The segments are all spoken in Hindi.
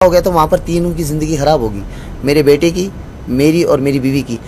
हो गया तो वहाँ पर तीनों की ज़िंदगी ख़राब होगी, मेरे बेटे की, मेरी और मेरी बीवी की।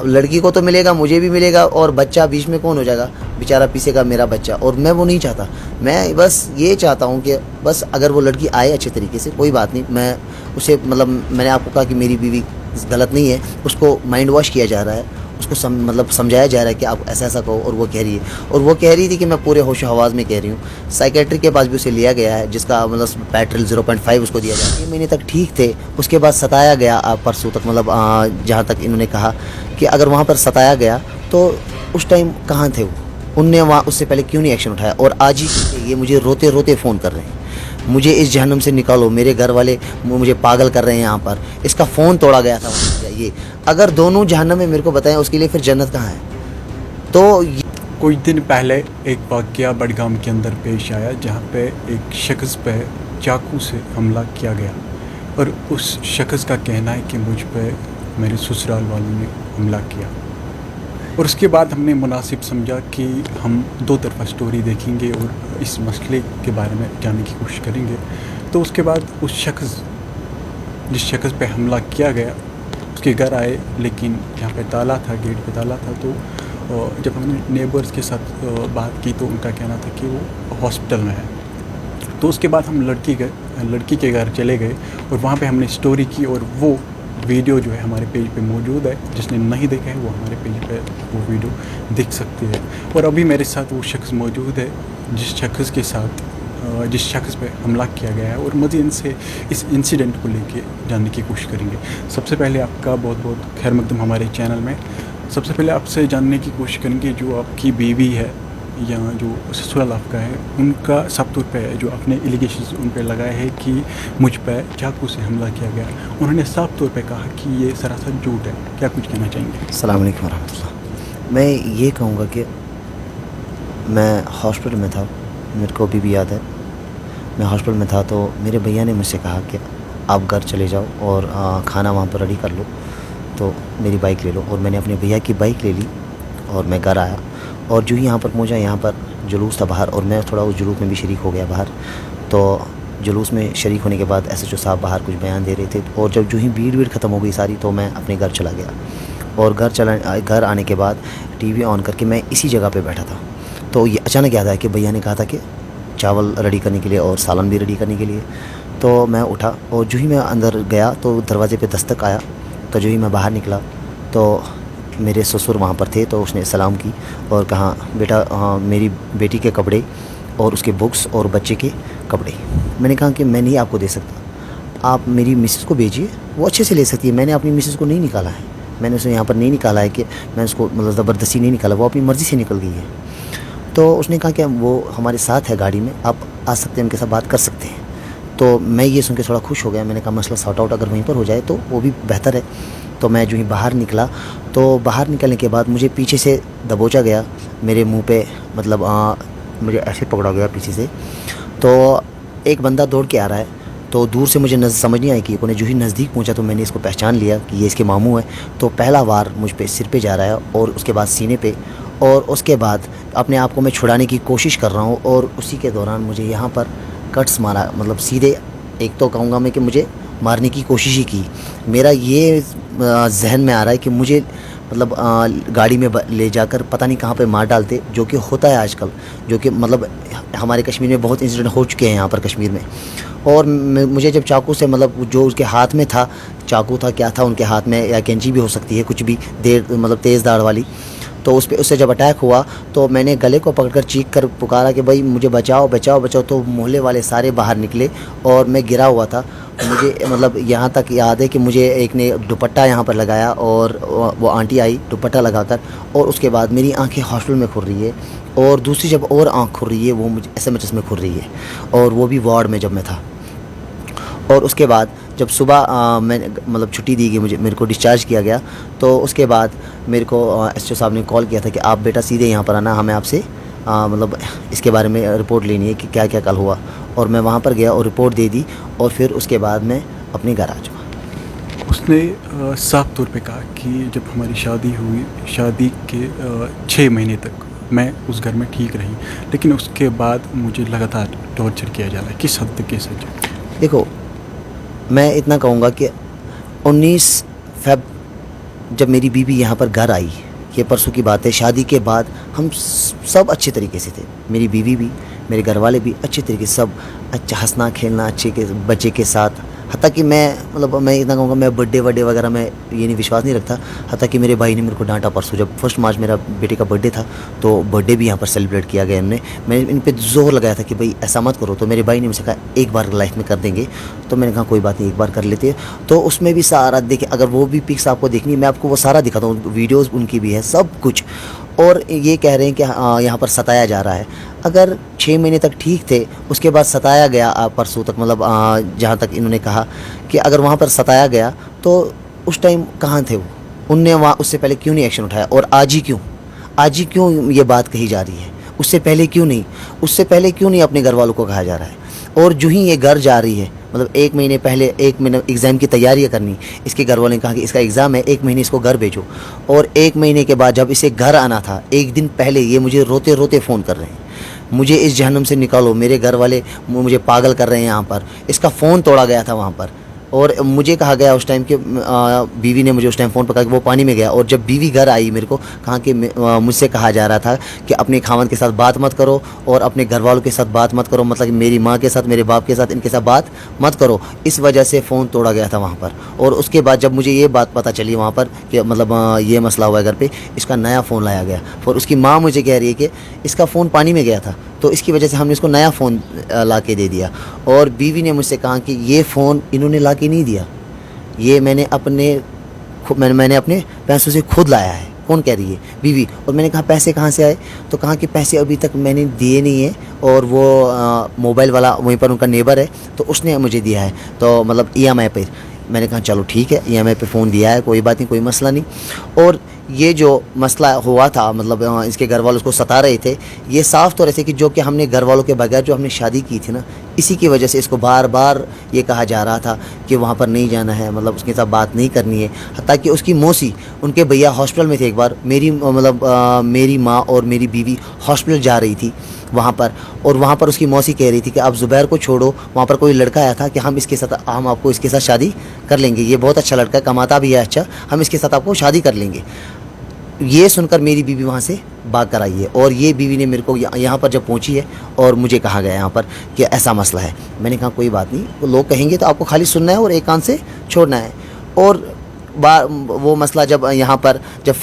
लड़की को तो मिलेगा, मुझे भी मिलेगा, और बच्चा बीच में कौन हो जाएगा, बेचारा पीसेगा मेरा बच्चा। और मैं वो नहीं चाहता। मैं बस ये चाहता हूँ कि बस अगर वो लड़की आए अच्छे तरीके से, कोई बात नहीं, मैं उसे मतलब मैंने आपको कहा कि मेरी बीवी गलत नहीं है, उसको माइंड वॉश किया जा रहा है, उसको मतलब समझाया जा रहा है कि आप ऐसा ऐसा कहो, और वो कह रही है। और वो कह रही थी कि मैं पूरे होश हवास में कह रही हूँ। साइकेट्रिक के पास भी उसे लिया गया है, जिसका मतलब पेट्रोल 0.5 उसको दिया जाए। 6 महीने तक ठीक थे, उसके बाद सताया गया परसों तक, मतलब जहाँ तक इन्होंने कहा कि अगर वहाँ पर सताया गया तो उस टाइम कहाँ थे वो, उनने वहाँ उससे पहले क्यों नहीं एक्शन उठाया। और आज ही ये मुझे रोते रोते फ़ोन कर रहे हैं, मुझे इस जहन्नुम से निकालो, मेरे घर वाले मुझे पागल कर रहे हैं यहाँ पर। इसका फ़ोन तोड़ा गया था ये। अगर दोनों जहन्नम में मेरे को बताएं, उसके लिए फिर जन्नत कहाँ है। तो कुछ दिन पहले एक वाक़या बडगाम के अंदर पेश आया, जहाँ पे एक शख्स पे चाकू से हमला किया गया, और उस शख्स का कहना है कि मुझ पे मेरे ससुराल वालों ने हमला किया। और उसके बाद हमने मुनासिब समझा कि हम दो तरफ़ा स्टोरी देखेंगे और इस मसले के बारे में जानने की कोशिश करेंगे। तो उसके बाद उस शख्स, जिस शख्स पे हमला किया गया, उसके घर आए, लेकिन यहाँ पे ताला था, गेट पे ताला था। तो जब हमने नेबर्स के साथ बात की तो उनका कहना था कि वो हॉस्पिटल में है। तो उसके बाद हम लड़की के घर चले गए, और वहाँ पे हमने स्टोरी की, और वो वीडियो जो है हमारे पेज पे मौजूद है। जिसने नहीं देखा है वो हमारे पेज पे वो वीडियो देख सकते हैं। और अभी मेरे साथ वो शख्स मौजूद है जिस शख्स पे हमला किया गया है, और मज़ीद इनसे इस इंसिडेंट को लेके जानने की कोशिश करेंगे। सबसे पहले आपका बहुत बहुत खैर मकदम हमारे चैनल में। सबसे पहले आपसे जानने की कोशिश करेंगे, जो आपकी बीवी है या जो ससुराल आपका है, उनका साफ तौर पे जो आपने एलिगेशंस उन पे लगाए हैं कि मुझ पे चाकू से हमला किया गया, उन्होंने साफ तौर पे कहा कि ये सरासर झूठ है। क्या कुछ कहना चाहेंगे? अस्सलाम वालेकुम रहमतुल्लाह। मैं ये कहूँगा कि मैं हॉस्पिटल में था, मेरे को अभी भी याद है, मैं हॉस्पिटल में था। तो मेरे भैया ने मुझसे कहा कि आप घर चले जाओ और खाना वहाँ पर रेडी कर लो, तो मेरी बाइक ले लो। और मैंने अपने भैया की बाइक ले ली और मैं घर आया। और जो ही यहाँ पर पहुँचा, यहाँ पर जुलूस था बाहर, और मैं थोड़ा उस जुलूस में भी शरीक हो गया बाहर। तो जुलूस में शरीक होने के बाद SHO साहब बाहर कुछ बयान दे रहे थे, और जब जो ही भीड़ ख़त्म हो गई सारी, तो मैं अपने घर चला गया। और घर आने के बाद TV ऑन करके मैं इसी जगह पे बैठा था। तो ये अचानक याद आया कि भैया ने कहा था कि चावल रेडी करने के लिए और सालन भी रेडी करने के लिए। तो मैं उठा, और जो ही मैं अंदर गया तो दरवाज़े पे दस्तक आया। तो जो ही मैं बाहर निकला तो मेरे ससुर वहाँ पर थे। तो उसने सलाम की और कहा, बेटा मेरी बेटी के कपड़े और उसके बुक्स और बच्चे के कपड़े। मैंने कहा कि मैं नहीं आपको दे सकता, आप मेरी मिसेस को भेजिए, वो अच्छे से ले सकती है। मैंने अपनी मिसेस को नहीं निकाला है, मैंने उसे यहाँ पर नहीं निकाला है कि मैं उसको मतलब ज़बरदस्ती नहीं निकाला, वो अपनी मर्ज़ी से निकल गई है। तो उसने कहा कि वो हमारे साथ है गाड़ी में, आप आ सकते हैं, उनके साथ बात कर सकते हैं। तो मैं ये सुन के थोड़ा खुश हो गया। मैंने कहा मसला सॉर्ट आउट अगर वहीं पर हो जाए तो वो भी बेहतर है। तो मैं जो ही बाहर निकला, तो बाहर निकलने के बाद मुझे पीछे से दबोचा गया, मेरे मुंह पे मतलब मुझे ऐसे पकड़ा गया पीछे से। तो एक बंदा दौड़ के आ रहा है, तो दूर से मुझे समझ नहीं आई कि जो ही नज़दीक पहुंचा तो मैंने इसको पहचान लिया कि ये इसके मामू है। तो पहला वार मुझ पे सिर पे जा रहा है, और उसके बाद सीने पे, और उसके बाद अपने आप को मैं छुड़ाने की कोशिश कर रहा हूँ। और उसी के दौरान मुझे यहाँ पर कट्स मारा, मतलब सीधे, एक तो कहूँगा मैं कि मुझे मारने की कोशिश ही की। मेरा ये जहन में आ रहा है कि मुझे मतलब गाड़ी में ले जाकर पता नहीं कहाँ पे मार डालते, जो कि होता है आजकल, जो कि मतलब हमारे कश्मीर में बहुत इंसिडेंट हो चुके हैं यहाँ पर कश्मीर में। और मुझे जब चाकू से, मतलब जो उसके हाथ में था, चाकू था क्या था उनके हाथ में, या कैंची भी हो सकती है, कुछ भी मतलब तेज़ धार वाली, तो उससे जब अटैक हुआ तो मैंने गले को पकड़कर चीख कर पुकारा कि भाई मुझे बचाओ बचाओ बचाओ। तो मोहल्ले वाले सारे बाहर निकले और मैं गिरा हुआ था। मुझे मतलब यहाँ तक याद है कि मुझे एक ने दुपट्टा यहाँ पर लगाया, और वो आंटी आई दुपट्टा लगाकर, और उसके बाद मेरी आंखें हॉस्पिटल में खुल रही है, और दूसरी जब और आँख खुल रही है वो मुझे SMHS में खुल रही है, और वो भी वार्ड में जब मैं था। और उसके बाद जब सुबह मैं मतलब छुट्टी दी गई, मेरे को डिस्चार्ज किया गया, तो उसके बाद मेरे को SHO साहब ने कॉल किया था कि आप बेटा सीधे यहाँ पर आना, हमें आपसे मतलब इसके बारे में रिपोर्ट लेनी है कि क्या क्या कल हुआ। और मैं वहाँ पर गया और रिपोर्ट दे दी, और फिर उसके बाद मैं अपने घर आ चुका। उसने साफ तौर पे कहा कि जब हमारी शादी हुई, शादी के 6 महीने तक मैं उस घर में ठीक रही, लेकिन उसके बाद मुझे लगातार टॉर्चर किया जा रहा है। किस हद तक के सच? देखो, मैं इतना कहूँगा कि 19 फ़ेब जब मेरी बीवी यहाँ पर घर आई, ये परसों की बात है, शादी के बाद हम सब अच्छे तरीके से थे, मेरी बीवी भी, मेरे घर वाले भी अच्छे तरीके से, सब अच्छा हंसना खेलना अच्छे के बच्चे के साथ। हत्ता कि मैं इतना कहूँगा, मैं बर्थडे वगैरह में ये नहीं विश्वास नहीं रखता। हत्ता कि मेरे भाई ने मेरे को डांटा परसों, जब 1 मार्च मेरा बेटे का बर्थडे था, तो बर्थडे भी यहाँ पर सेलिब्रेट किया गया। मैंने इन पे ज़ोर लगाया था कि भाई ऐसा मत करो, तो मेरे भाई ने मुझसे कहा एक बार लाइफ में कर देंगे। तो मैंने कहा कोई बात नहीं, एक बार कर लेते हैं। तो उसमें भी सारा देखिए, अगर वो भी पिक्स आपको देखनी है, मैं आपको वो सारा दिखाता हूँ, वीडियोज़ उनकी भी है, सब कुछ। और ये कह रहे हैं कि यहाँ पर सताया जा रहा है। अगर 6 महीने तक ठीक थे, उसके बाद सताया गया परसों तक, मतलब जहाँ तक इन्होंने कहा कि अगर वहाँ पर सताया गया तो उस टाइम कहाँ थे वो, उनने वहाँ उससे पहले क्यों नहीं एक्शन उठाया? और आज ही क्यों ये बात कही जा रही है? उससे पहले क्यों नहीं अपने घर वालों को कहा जा रहा है? और जो ही ये घर जा रही है, मतलब 1 महीने पहले, 1 महीने एग्ज़ाम की तैयारियां करनी, इसके घर वालों ने कहा कि इसका एग्ज़ाम है, 1 महीने इसको घर भेजो। और 1 महीने के बाद जब इसे घर आना था, 1 दिन पहले ये मुझे रोते रोते फ़ोन कर रहे हैं, मुझे इस जहन्नम से निकालो, मेरे घर वाले मुझे पागल कर रहे हैं यहाँ पर। इसका फ़ोन तोड़ा गया था वहाँ पर। और मुझे कहा गया उस टाइम कि बीवी ने मुझे उस टाइम फ़ोन पर कहा कि वो पानी में गया। और जब बीवी घर आई, मेरे को कहा कि मुझसे कहा जा रहा था कि अपने खावंद के साथ बात मत करो और अपने घर वालों के साथ बात मत करो, मतलब कि मेरी माँ के साथ, मेरे बाप के साथ, इनके साथ बात मत करो। इस वजह से फ़ोन तोड़ा गया था वहाँ पर। और उसके बाद जब मुझे ये बात पता चली वहाँ पर कि मतलब ये मसला हुआ है घर पर, इसका नया फ़ोन लाया गया। और उसकी माँ मुझे कह रही है कि इसका फ़ोन पानी में गया था, तो इसकी वजह से हमने इसको नया फ़ोन ला के दे दिया। और बीवी ने मुझसे कहा कि ये फ़ोन इन्होंने ला के नहीं दिया, ये मैंने अपने पैसों से खुद लाया है। कौन कह रही है? बीवी। और मैंने कहा पैसे कहाँ से आए? तो कहा कि पैसे अभी तक मैंने दिए नहीं है, और वो मोबाइल वाला वहीं पर उनका नेबर है, तो उसने मुझे दिया है, तो मतलब EMI पर। मैंने कहा चलो ठीक है, EMI पे फ़ोन दिया है, कोई बात नहीं, कोई मसला नहीं। और ये जो मसला हुआ था, मतलब इसके घर वाले उसको सता रहे थे, ये साफ़ तौर से कि जो कि हमने घर वालों के बगैर जो हमने शादी की थी ना, इसी की वजह से इसको बार बार ये कहा जा रहा था कि वहाँ पर नहीं जाना है, मतलब उसके साथ बात नहीं करनी है। ताकि उसकी मौसी, उनके भैया हॉस्पिटल में थे एक बार, मेरी माँ और मेरी बीवी हॉस्पिटल जा रही थी वहाँ पर, और वहाँ पर उसकी मौसी कह रही थी कि आप ज़ुबैर को छोड़ो, वहाँ पर कोई लड़का आया था कि हम आपको इसके साथ शादी कर लेंगे, ये बहुत अच्छा लड़का है, कमाता भी है अच्छा, हम इसके साथ आपको शादी कर लेंगे। ये सुनकर मेरी बीवी वहाँ से भाग कर आई है। और ये बीवी ने मेरे को यहाँ पर जब पहुँची है और मुझे कहा गया यहाँ पर कि ऐसा मसला है। मैंने कहा कोई बात नहीं, वो लोग कहेंगे तो आपको खाली सुनना है और एक कान से छोड़ना है। और वो मसला जब यहाँ पर जब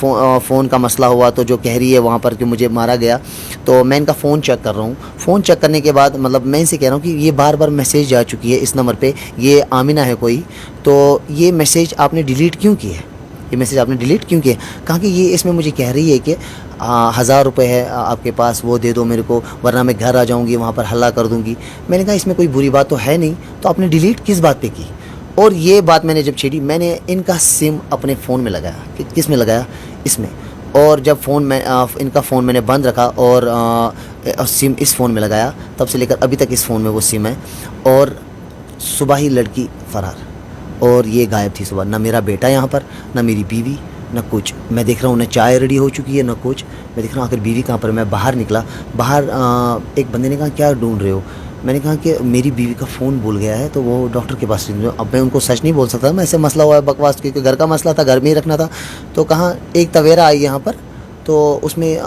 फ़ोन का मसला हुआ, तो जो कह रही है वहाँ पर कि मुझे मारा गया, तो मैं इनका फ़ोन चेक कर रहा हूँ। फ़ोन चेक करने के बाद मतलब मैं इनसे कह रहा हूँ कि ये बार बार मैसेज जा चुकी है इस नंबर पे, ये आमिना है कोई, तो ये मैसेज आपने डिलीट क्यों किया है? ये मैसेज आपने डिलीट क्यों किया? कहा कि ये इसमें मुझे कह रही है कि 1000 रुपये है आपके पास, वो दे दो मेरे को, वरना मैं घर आ जाऊँगी, वहाँ पर हल्ला कर दूँगी। मैंने कहा इसमें कोई बुरी बात तो है नहीं, तो आपने डिलीट किस बात पे की? और ये बात मैंने जब छेड़ी, मैंने इनका सिम अपने फ़ोन में लगाया। किस में लगाया? इसमें। और जब इनका फ़ोन मैंने बंद रखा और सिम इस फ़ोन में लगाया, तब से लेकर अभी तक इस फ़ोन में वो सिम है। और सुबह ही लड़की फ़रार, और ये गायब थी सुबह। ना मेरा बेटा यहाँ पर, ना मेरी बीवी, ना कुछ। मैं देख रहा हूँ ना चाय रेडी हो चुकी है, ना कुछ। मैं देख रहा हूँ आखिर बीवी कहाँ पर। मैं बाहर निकला, एक बंदे ने कहा क्या ढूंढ रहे हो? मैंने कहा कि मेरी बीवी का फ़ोन भूल गया है, तो वो डॉक्टर के पास। अब मैं उनको सच नहीं बोल सकता, मैं ऐसे मसला हुआ है बकवास, क्योंकि घर का मसला था, घर में ही रखना था। तो कहाँ एक तवेरा आई यहाँ पर, तो उसमें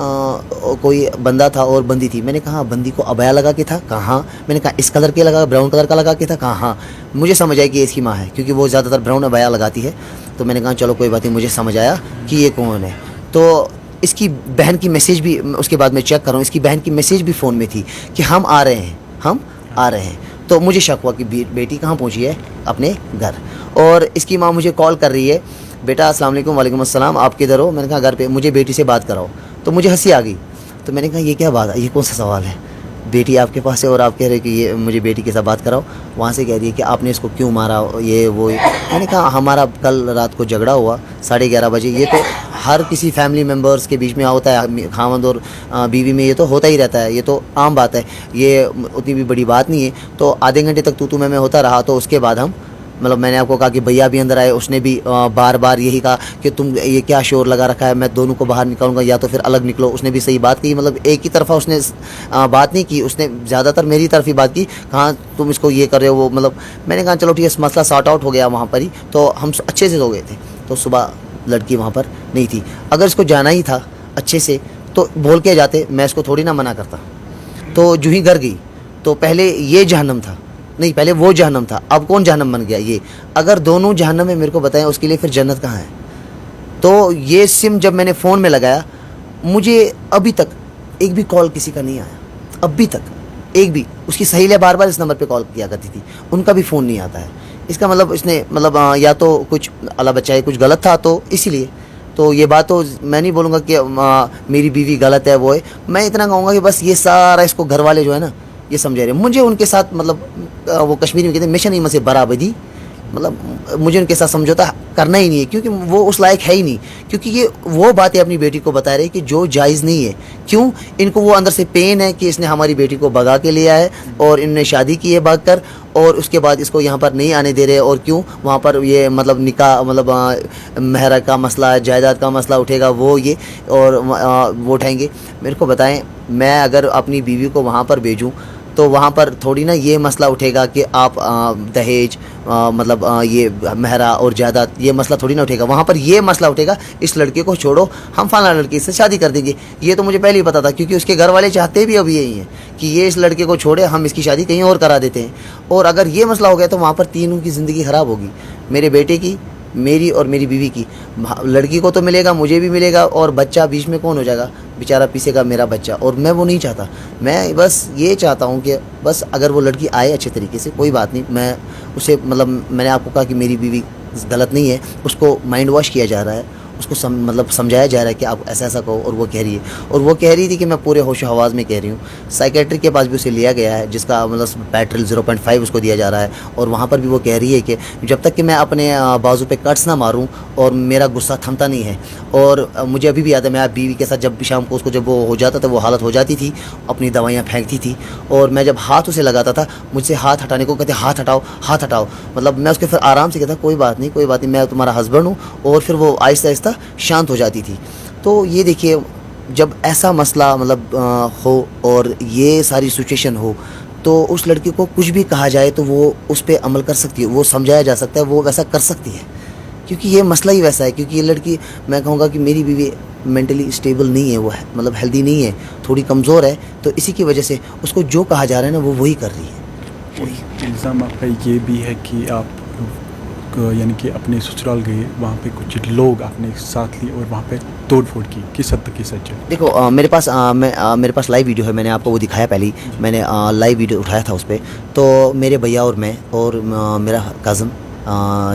कोई बंदा था और बंदी थी। मैंने कहा बंदी को अबाया लगा के था? कहाँ। मैंने कहा इस कलर के लगा, ब्राउन कलर का लगा के था? कहाँ। मुझे समझ आई कि इसकी माँ है, क्योंकि वो ज़्यादातर ब्राउन अबाया लगाती है। तो मैंने कहा चलो कोई बात नहीं, मुझे समझ आया कि ये कौन है। तो इसकी बहन की मैसेज भी उसके बाद मैं चेक कर रहा हूँ, इसकी बहन की मैसेज भी फ़ोन में थी कि हम आ रहे हैं। तो मुझे शक हुआ कि बेटी कहाँ पहुँची है? अपने घर। और इसकी माँ मुझे कॉल कर रही है, बेटा अस्सलाम वालेकुम। वालेकुम अस्सलाम, आप किधर हो? मैंने कहा घर पे, मुझे बेटी से बात कराओ। तो मुझे हंसी आ गई। तो मैंने कहा ये क्या बात है, ये कौन सा सवाल है? बेटी आपके पास है और आप कह रहे कि ये मुझे बेटी के साथ बात कराओ। वहाँ से कह रही है कि आपने इसको क्यों मारा, ये वो। मैंने कहा हमारा कल रात को झगड़ा हुआ 11:30 बजे। ये तो हर किसी फैमिली मेम्बर्स के बीच में होता है, खावंद और बीवी में ये तो होता ही रहता है, ये तो आम बात है, ये उतनी भी बड़ी बात नहीं है। तो आधे घंटे तक तू मैं होता रहा, तो उसके बाद हम मतलब मैंने आपको कहा कि भैया भी अंदर आए, उसने भी बार बार यही कहा कि तुम ये क्या शोर लगा रखा है, मैं दोनों को बाहर निकालूंगा या तो फिर अलग निकलो। उसने भी सही बात की, मतलब एक ही तरफा उसने बात नहीं की, उसने ज़्यादातर मेरी तरफ ही बात की, कहाँ तुम इसको ये कर रहे हो वो, मतलब मैंने कहा चलो ठीक है, मसला सॉर्ट आउट हो गया वहाँ पर ही, तो हम अच्छे से सो गए थे। तो सुबह लड़की वहाँ पर नहीं थी। अगर इसको जाना ही था अच्छे से तो बोल के जाते, मैं इसको थोड़ी ना मना करता। तो जो ही घर गई तो पहले ये जहन्नम था, नहीं पहले वो जहन्नम था, अब कौन जहन्नम बन गया ये। अगर दोनों जहन्नम है मेरे को बताएं, उसके लिए फिर जन्नत कहाँ है। तो ये सिम जब मैंने फ़ोन में लगाया, मुझे अभी तक एक भी कॉल किसी का नहीं आया, अभी तक एक भी। उसकी सहेलियाँ बार बार इस नंबर पे कॉल किया करती थी, उनका भी फ़ोन नहीं आता है। इसका मतलब इसने मतलब या तो कुछ अल्लाह बचाए कुछ गलत था, तो इसीलिए। तो ये बात तो मैं नहीं बोलूँगा कि मेरी बीवी गलत है वो है, मैं इतना कहूँगा कि बस ये सारा इसको घर वाले जो है ना ये समझा रहे। मुझे उनके साथ मतलब वो कश्मीरी में कहते हैं मिशन ही से बराबरी, मतलब मुझे उनके साथ समझौता करना ही नहीं है, क्योंकि वो उस लायक है ही नहीं। क्योंकि ये वो बातें अपनी बेटी को बता रहे कि जो जायज़ नहीं है। क्यों? इनको वो अंदर से पेन है कि इसने हमारी बेटी को भगा के लिया है और इनने शादी की है भाग कर, और उसके बाद इसको यहाँ पर नहीं आने दे रहे। और क्यों? वहाँ पर ये मतलब निकाह मतलब महर का मसला, जायदाद का मसला उठेगा, वो ये और वो उठाएंगे। मेरे को बताएं, मैं अगर अपनी बीवी को वहाँ पर भेजूँ तो वहाँ पर थोड़ी ना ये मसला उठेगा कि आप दहेज मतलब ये महरा और जायदाद, ये मसला थोड़ी ना उठेगा। वहाँ पर ये मसला उठेगा इस लड़के को छोड़ो, हम फलाना लड़की से शादी कर देंगे। ये तो मुझे पहले ही पता था, क्योंकि उसके घर वाले चाहते भी अब यही हैं कि ये इस लड़के को छोड़े, हम इसकी शादी कहीं और करा देते हैं। और अगर ये मसला हो गया तो वहाँ पर तीनों की ज़िंदगी ख़राब होगी, मेरे बेटे की, मेरी और मेरी बीवी की। लड़की को तो मिलेगा, मुझे भी मिलेगा, और बच्चा बीच में कौन हो जाएगा, बेचारा पीसेगा मेरा बच्चा। और मैं वो नहीं चाहता। मैं बस ये चाहता हूँ कि बस अगर वो लड़की आए अच्छे तरीके से, कोई बात नहीं, मैं उसे मतलब मैंने आपको कहा कि मेरी बीवी गलत नहीं है, उसको माइंड वॉश किया जा रहा है, उसको मतलब समझाया जा रहा है कि आप ऐसा ऐसा कहो। और वो कह रही है, और वो कह रही थी कि मैं पूरे होश हवास में कह रही हूँ। साइकेट्रिक के पास भी उसे लिया गया है, जिसका मतलब पेट्रोल 0.5 उसको दिया जा रहा है। और वहाँ पर भी वो कह रही है कि जब तक कि मैं अपने बाजू पे कट्स ना मारूं और मेरा गुस्सा थमता नहीं है। और मुझे अभी भी याद है, मैं बीवी के साथ जब भी शाम को उसको जब वो हो जाता था, वो हालत हो जाती थी, अपनी दवाइयाँ फेंकती थी, और मैं जब हाथ उसे लगाता था, मुझसे हाथ हटाने को कहते हाथ हटाओ हाथ हटाओ। मतलब मैं उसके फिर आराम से कहता कोई बात नहीं कोई बात नहीं, मैं तुम्हारा हस्बैंड हूँ। और फिर वो आहिस्ता आहिस्ता शांत हो जाती थी। तो ये देखिए, जब ऐसा मसला मतलब हो और ये सारी सिचुएशन हो, तो उस लड़की को कुछ भी कहा जाए तो वो उस पर अमल कर सकती है, वो समझाया जा सकता है, वो वैसा कर सकती है। क्योंकि ये मसला ही वैसा है। क्योंकि ये लड़की, मैं कहूँगा कि मेरी बीवी मेंटली स्टेबल नहीं है, वो है मतलब हेल्दी नहीं है, थोड़ी कमज़ोर है। तो इसी की वजह से उसको जो कहा जा रहा है ना, वो वही कर रही है। वही इल्ज़ाम आपका ये भी है कि आप यानी कि अपने ससुराल गए, वहाँ पे कुछ लोग आपने साथ लिए और वहाँ पे तोड़ फोड़ की, किस हद तक की सच है? देखो मेरे पास मेरे पास लाइव वीडियो है, मैंने आपको वो दिखाया पहले ही। मैंने लाइव वीडियो उठाया था उस पर। तो मेरे भैया और मैं और मेरा कज़न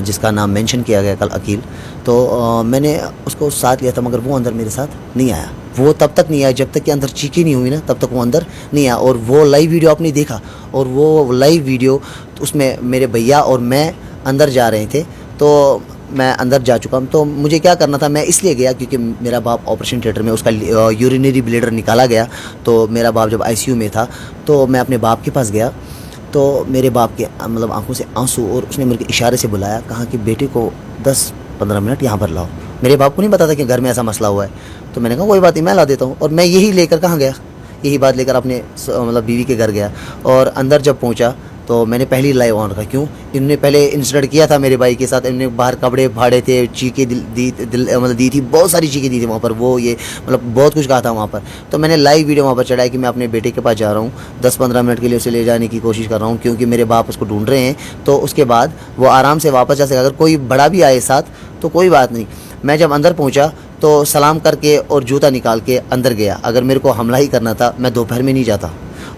जिसका नाम मेंशन किया गया कल, अकील, तो मैंने उसको साथ लिया था, मगर वो अंदर मेरे साथ नहीं आया। वो तब तक नहीं आया जब तक कि अंदर चीखें नहीं हुई ना, तब तक वो अंदर नहीं आया। और वो लाइव वीडियो आपने देखा, और वो लाइव वीडियो उसमें मेरे भैया और मैं अंदर जा रहे थे। तो मैं अंदर जा चुका हूँ। तो मुझे क्या करना था, मैं इसलिए गया क्योंकि मेरा बाप ऑपरेशन थिएटर में, उसका यूरिनरी ब्लेडर निकाला गया। तो मेरा बाप जब आईसीयू में था, तो मैं अपने बाप के पास गया। तो मेरे बाप के मतलब आंखों से आंसू, और उसने मेरे इशारे से बुलाया, कहा कि बेटे को 10-15 मिनट यहाँ पर लाओ। मेरे बाप को नहीं पता था कि घर में ऐसा मसला हुआ है। तो मैंने कहा कोई बात नहीं, मैं ला देता हूँ। और मैं यही लेकर कहाँ गया, यही बात लेकर अपने मतलब बीवी के घर गया। और अंदर जब पहुँचा तो मैंने पहली लाइव ऑन रखा। क्यों? इन्होंने पहले इंसिडेंट किया था मेरे भाई के साथ, इन्होंने बाहर कपड़े फाड़े थे, चीखें मतलब दी थी, बहुत सारी चीखें दी थी वहाँ पर, वो ये मतलब बहुत कुछ कहा था वहाँ पर। तो मैंने लाइव वीडियो वहाँ पर चढ़ाई कि मैं अपने बेटे के पास जा रहा हूँ, 10-15 मिनट के लिए उसे ले जाने की कोशिश कर रहा हूँ, क्योंकि मेरे बाप उसको ढूंढ रहे हैं। तो उसके बाद वो आराम से वापस जा सके। अगर कोई बड़ा भी आए साथ तो कोई बात नहीं। मैं जब अंदर पहुँचा तो सलाम करके और जूता निकाल के अंदर गया। अगर मेरे को हमला ही करना था, मैं दोपहर में नहीं जाता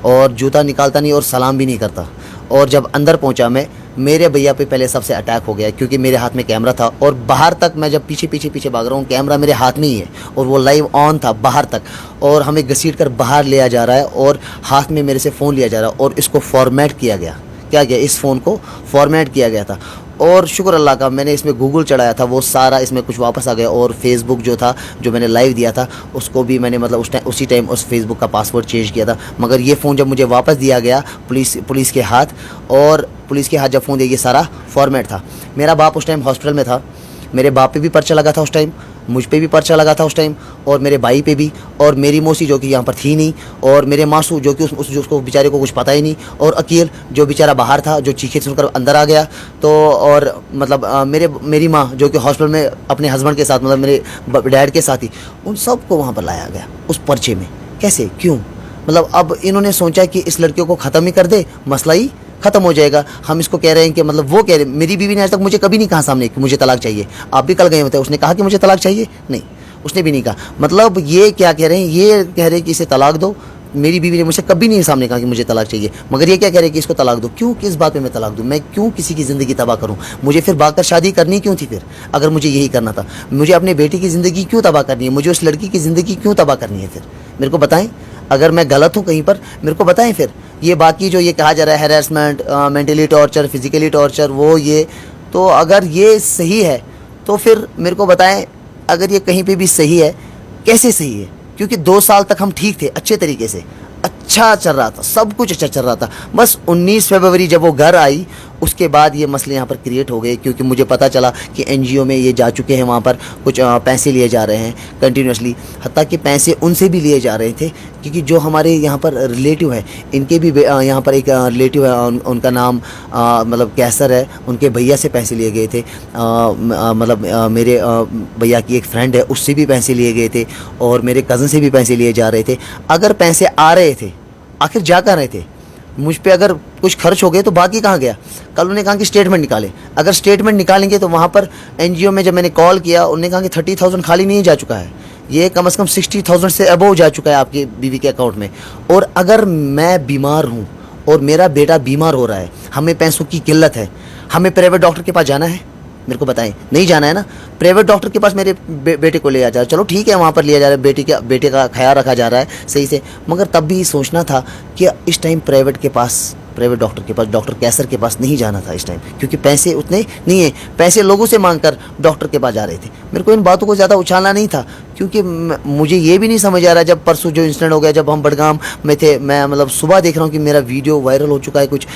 और जूता निकालता नहीं और सलाम भी नहीं करता। और जब अंदर पहुंचा मैं, मेरे भैया पे पहले सबसे अटैक हो गया, क्योंकि मेरे हाथ में कैमरा था। और बाहर तक मैं जब पीछे भाग रहा हूँ, कैमरा मेरे हाथ में ही है और वो लाइव ऑन था बाहर तक, और हमें घसीट कर बाहर लिया जा रहा है और हाथ में मेरे से फ़ोन लिया जा रहा है। और इसको फॉर्मेट किया गया, क्या गया, इस फ़ोन को फॉर्मेट किया गया था। और शुक्र अल्लाह का, मैंने इसमें गूगल चढ़ाया था, वो सारा इसमें कुछ वापस आ गया। और फेसबुक जो था, जो मैंने लाइव दिया था, उसको भी मैंने मतलब उसी टाइम उस फेसबुक का पासवर्ड चेंज किया था। मगर ये फ़ोन जब मुझे वापस दिया गया पुलिस के हाथ, और पुलिस के हाथ जब फ़ोन दिया, ये सारा फॉर्मेट था। मेरा बाप उस टाइम हॉस्पिटल में था, मेरे बाप पे भी पर्चा लगा था उस टाइम, मुझ पे भी पर्चा लगा था उस टाइम, और मेरे भाई पे भी, और मेरी मौसी जो कि यहाँ पर थी नहीं, और मेरे मासू जो कि उसको बेचारे को कुछ पता ही नहीं, और अकील जो बेचारा बाहर था, जो चीखे सुनकर अंदर आ गया। तो और मतलब मेरी माँ जो कि हॉस्पिटल में अपने हस्बैंड के साथ, मतलब मेरे डैड के साथ ही, उन सबको वहाँ पर लाया गया उस पर्चे में। कैसे, क्यों? मतलब अब इन्होंने सोचा कि इस लड़कियों को ख़त्म ही कर दे, मसला ही ख़त्म हो जाएगा। हम इसको कह रहे हैं कि मतलब वो कह रहे, मेरी बीवी ने आज तक मुझे कभी नहीं कहा सामने कि मुझे तलाक चाहिए। आप भी कल गए होते, उसने कहा कि मुझे तलाक चाहिए? नहीं, उसने भी नहीं कहा। मतलब ये क्या कह रहे हैं, ये कह रहे हैं कि इसे तलाक दो। मेरी बीवी ने मुझे कभी नहीं सामने कहा कि मुझे तलाक चाहिए, मगर ये क्या कह रहे हैं कि इसको तलाक दो। क्यों, किस बात पे मैं तलाक दूँ? मैं क्यों किसी की ज़िंदगी तबाह करूँ? मुझे फिर भागकर शादी करनी क्यों थी? फिर अगर मुझे यही करना था, मुझे अपने बेटी की ज़िंदगी क्यों तबाह करनी है? मुझे उस लड़की की ज़िंदगी क्यों तबाह करनी है? फिर मेरे को बताएं, अगर मैं गलत हूँ कहीं पर मेरे को बताएं। फिर ये बाकी जो ये कहा जा रहा है harassment, mentally torture, physically torture, वो ये, तो अगर ये सही है तो फिर मेरे को बताएं। अगर ये कहीं पे भी सही है, कैसे सही है? क्योंकि 2 साल तक हम ठीक थे, अच्छे तरीके से अच्छा चल रहा था, सब कुछ अच्छा चल रहा था। बस 19 फरवरी जब वो घर आई, उसके बाद ये मसले यहाँ पर क्रिएट हो गए, क्योंकि मुझे पता चला कि एनजीओ में ये जा चुके हैं, वहाँ पर कुछ पैसे लिए जा रहे हैं कंटिन्यूसली, हत्ता कि पैसे उनसे भी लिए जा रहे थे। क्योंकि जो हमारे यहाँ पर रिलेटिव है, इनके भी यहाँ पर एक रिलेटिव है, उनका नाम मतलब कैसर है, उनके भैया से पैसे लिए गए थे। मतलब मेरे भैया की एक फ्रेंड है, उससे भी पैसे लिए गए थे, और मेरे कज़न से भी पैसे लिए जा रहे थे। अगर पैसे आ रहे थे, आखिर जा कहाँ रहे थे? मुझ पे अगर कुछ खर्च हो गए तो बाकी कहाँ गया? कल उन्होंने कहा कि स्टेटमेंट निकालें। अगर स्टेटमेंट निकालेंगे तो वहाँ पर एनजीओ में जब मैंने कॉल किया, उन्होंने कहा कि 30,000 खाली नहीं जा चुका है, ये कम से कम 60,000 से अबव जा चुका है आपकी बीवी के अकाउंट में। और अगर मैं बीमार हूँ और मेरा बेटा बीमार हो रहा है, हमें पैसों की किल्लत है, हमें प्राइवेट डॉक्टर के पास जाना है? मेरे को बताएं, नहीं जाना है ना? प्राइवेट डॉक्टर के पास मेरे बेटे को ले जा रहा है, चलो ठीक है, वहाँ पर लिया जा रहा है, बेटे का ख्याल रखा जा रहा है सही से। मगर तब भी सोचना था कि इस टाइम प्राइवेट डॉक्टर के पास, डॉक्टर कैसर के पास नहीं जाना था इस टाइम, क्योंकि पैसे उतने नहीं है। पैसे लोगों से मांगकर डॉक्टर के पास जा रहे थे। मेरे को इन बातों को ज़्यादा उछालना नहीं था, क्योंकि मुझे ये भी नहीं समझ आ रहा, जब परसों जो इंसिडेंट हो गया, जब हम बडगाम में थे, मैं मतलब सुबह देख रहा हूँ कि मेरा वीडियो वायरल हो चुका है कुछ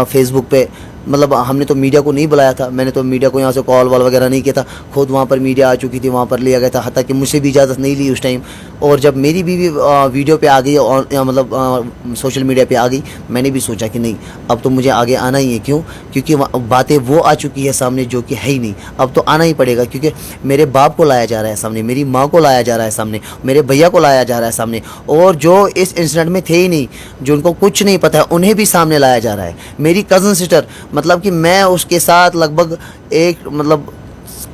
फेसबुक पे। मतलब हमने तो मीडिया को नहीं बुलाया था, मैंने तो मीडिया को यहाँ से कॉल वॉल वगैरह नहीं किया था, खुद वहाँ पर मीडिया आ चुकी थी, वहाँ पर लिया गया था, हत्ता कि मुझसे भी इजाज़त नहीं ली उस टाइम। और जब मेरी बीवी वीडियो पे आ गई, और मतलब सोशल मीडिया पे आ गई, मैंने भी सोचा कि नहीं, अब तो मुझे आगे आना ही है। क्यों? क्योंकि बातें वो आ चुकी है सामने जो कि है ही नहीं, अब तो आना ही पड़ेगा। क्योंकि मेरे बाप को लाया जा रहा है सामने, मेरी माँ को लाया जा रहा है सामने, मेरे भैया को लाया जा रहा है सामने, और जो इस इंसिडेंट में थे ही नहीं, जिनको कुछ नहीं पता है, उन्हें भी सामने लाया जा रहा है। मेरी कज़न सिस्टर, मतलब कि मैं उसके साथ लगभग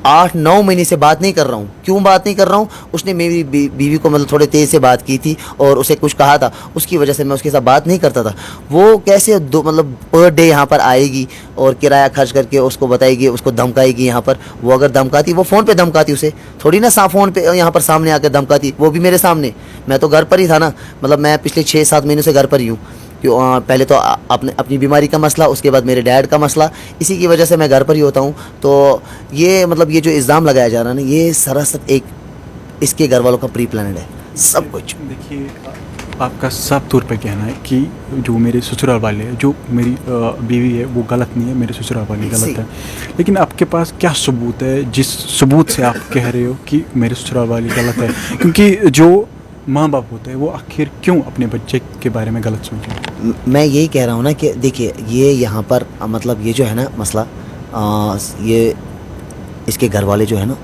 8-9 महीने से बात नहीं कर रहा हूँ। क्यों बात नहीं कर रहा हूँ? उसने मेरी बीवी को मतलब थोड़े तेज़ से बात की थी, और उसे कुछ कहा था, उसकी वजह से मैं उसके साथ बात नहीं करता था। वो कैसे मतलब पर डे यहाँ पर आएगी और किराया खर्च करके उसको बताएगी, उसको धमकाएगी यहाँ पर। वो अगर धमकाती, वो फ़ोन पे धमकाती, उसे थोड़ी ना फ़ोन पे यहाँ पर सामने आकर धमकाती, वो भी मेरे सामने। मैं तो घर पर ही था ना, मतलब मैं पिछले 6-7 महीनों से घर पर ही हूँ। क्यों? पहले तो अपनी बीमारी का मसला, उसके बाद मेरे डैड का मसला, इसी की वजह से मैं घर पर ही होता हूँ। तो ये मतलब ये जो इल्ज़ाम लगाया जा रहा है ना, ये सरासर एक इसके घर वालों का प्री प्लानड है सब कुछ। देखिए, आपका साफ तौर पे कहना है कि जो मेरे ससुराल वाले हैं, जो मेरी बीवी है, वो गलत नहीं है, मेरे ससुराल वाले गलत है। लेकिन आपके पास क्या सबूत है जिस सबूत से आप कह रहे हो कि मेरे ससुराल वाले गलत है? क्योंकि जो माँ बाप होते हैं वो आखिर क्यों अपने बच्चे के बारे में गलत सोचें? मैं यही कह रहा हूँ ना कि देखिए, ये यहाँ पर मतलब ये जो है ना मसला, ये इसके घर वाले जो है ना,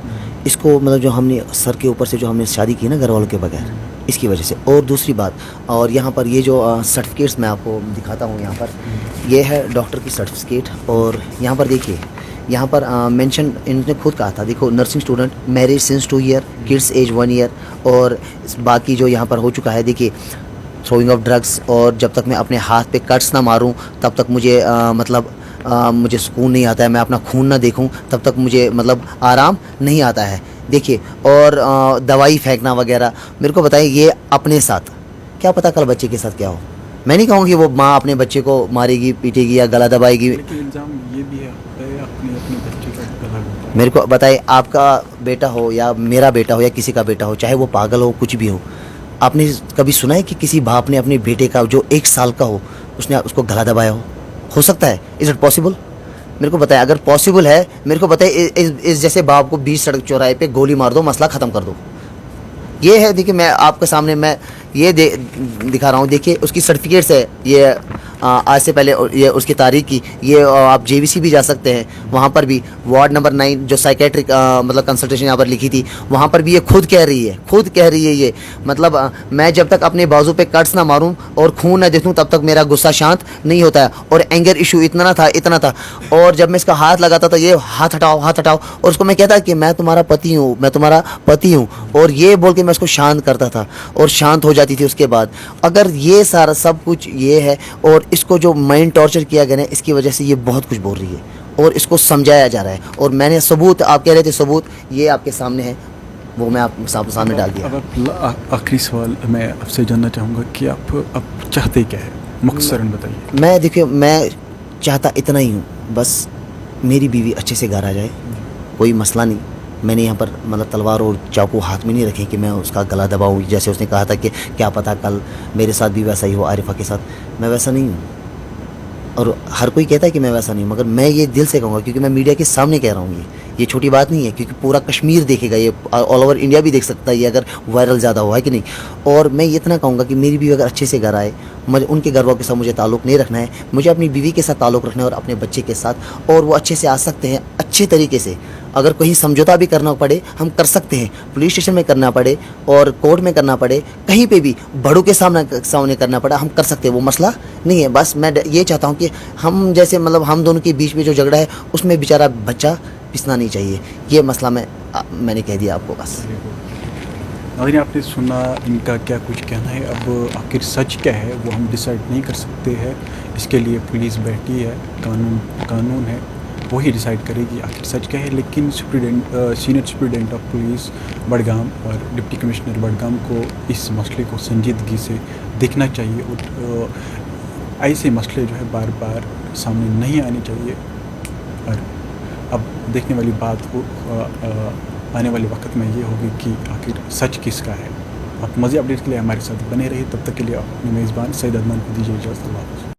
इसको मतलब जो हमने सर के ऊपर से जो हमने शादी की ना घर वालों के बगैर, इसकी वजह से। और दूसरी बात, और यहाँ पर ये जो सर्टिफिकेट्स मैं आपको दिखाता हूँ, यहाँ पर ये है डॉक्टर की सर्टिफिकेट, और यहाँ पर देखिए, यहाँ पर मेंशन इन्होंने खुद कहा था, देखो, nursing student, marriage since 2 year, kids age 1 year, और बाकी जो यहाँ पर हो चुका है, देखिए, थ्रोइंग ऑफ ड्रग्स, और जब तक मैं अपने हाथ पे कट्स ना मारूं तब तक मुझे मुझे सुकून नहीं आता है, मैं अपना खून ना देखूं तब तक मुझे मतलब आराम नहीं आता है। देखिए, और दवाई फेंकना वगैरह, मेरे को बताइए, ये अपने साथ, क्या पता कल बच्चे के साथ क्या हो। मैं नहीं कहूँगी वो माँ अपने बच्चे को मारेगी, पीटेगी या गला दबाएगी। लेकिन इल्ज़ाम ये भी है अपने अपने बच्चे का गला घोटा है। मेरे को बताइए, आपका बेटा हो या मेरा बेटा हो या किसी का बेटा हो, चाहे वो पागल हो कुछ भी हो, आपने कभी सुना है कि किसी बाप ने अपने बेटे का जो 1 साल का हो उसने उसको गला दबाया हो सकता है? Is it possible? मेरे को बताइए, अगर पॉसिबल है मेरे को बताइए, इस जैसे बाप को 20 सड़क चौराहे पे गोली मार दो, मसला ख़त्म कर दो। ये है, देखिए मैं आपके सामने मैं ये दिखा रहा हूँ, देखिए उसकी सर्टिफिकेट्स है ये, आज से पहले ये उसकी तारीख की, ये आप जेवीसी भी जा सकते हैं, वहाँ पर भी वार्ड नंबर 9 जो साइकेट्रिक मतलब कंसल्टेशन यहाँ पर लिखी थी, वहाँ पर भी ये खुद कह रही है ये, मतलब मैं जब तक अपने बाजू पे कट्स ना मारूं और खून ना देखूं तब तक मेरा गुस्सा शांत नहीं होता है। और एंगर इशू इतना था, और जब मैं इसका हाथ लगाता था, ये हाथ हटाओ, और उसको मैं कहता कि मैं तुम्हारा पति हूँ, और ये बोल के मैं उसको शांत करता था और शांत हो जाती थी उसके बाद। अगर ये सारा सब कुछ ये है, और इसको जो माइंड टॉर्चर किया गया ना, इसकी वजह से ये बहुत कुछ बोल रही है और इसको समझाया जा रहा है, और मैंने सबूत, आप कह रहे थे सबूत, ये आपके सामने है, वो मैं आप सामने डाल दिया। अब आखिरी सवाल मैं आपसे जानना चाहूँगा कि आप अब चाहते क्या है, मुख्तसरन बताइए। मैं देखिए, मैं चाहता इतना ही हूँ, बस मेरी बीवी अच्छे से घर आ जाए, कोई मसला नहीं। मैंने यहाँ पर मतलब तलवार और चाकू हाथ में नहीं रखे कि मैं उसका गला दबाऊँ, जैसे उसने कहा था कि क्या पता कल मेरे साथ भी वैसा ही हो, आरिफा के साथ। मैं वैसा नहीं हूँ, और हर कोई कहता है कि मैं वैसा नहीं हूँ, मगर मैं ये दिल से कहूँगा, क्योंकि मैं मीडिया के सामने कह रहा हूँ। ये छोटी बात नहीं है, क्योंकि पूरा कश्मीर देखेगा, ये ऑल ओवर इंडिया भी देख सकता है ये, अगर वायरल ज़्यादा हुआ है कि नहीं। और मैं ये इतना कहूँगा कि मेरी बीवी अगर अच्छे से घर आए, मुझे उनके घर वालों के साथ मुझे ताल्लुक़ नहीं रखना है, मुझे अपनी बीवी के साथ ताल्लुक़ रखना है और अपने बच्चे के साथ, और वो अच्छे से आ सकते हैं, अच्छे तरीके से। अगर कहीं समझौता भी करना पड़े हम कर सकते हैं, पुलिस स्टेशन में करना पड़े और कोर्ट में करना पड़े, कहीं पे भी बड़ों के सामने करना पड़ा, हम कर सकते हैं, वो मसला नहीं है। बस मैं ये चाहता हूँ कि हम जैसे मतलब हम दोनों के बीच में जो झगड़ा है उसमें बेचारा बच्चा पिसना नहीं चाहिए, ये मसला मैंने कह दिया आपको बस। नाज़रीन, आपने सुना इनका क्या कुछ कहना है। अब आखिर सच क्या है वो हम डिसाइड नहीं कर सकते हैं, इसके लिए पुलिस बैठी है, कानून है, वही डिसाइड करेगी आखिर सच क्या है। लेकिन senior superintendent of police Budgam और डिप्टी कमिश्नर बडगाम को इस मसले को संजीदगी से देखना चाहिए, और ऐसे मसले जो है बार बार सामने नहीं आने चाहिए। और अब देखने वाली बात आने वाले वक्त में ये होगी कि आखिर सच किसका है। आप मज़ीद अपडेट के लिए हमारे साथ बने रहिए, तब तक के लिए अपने मेज़बान सईद अदनान को दीजिए इजाज़त।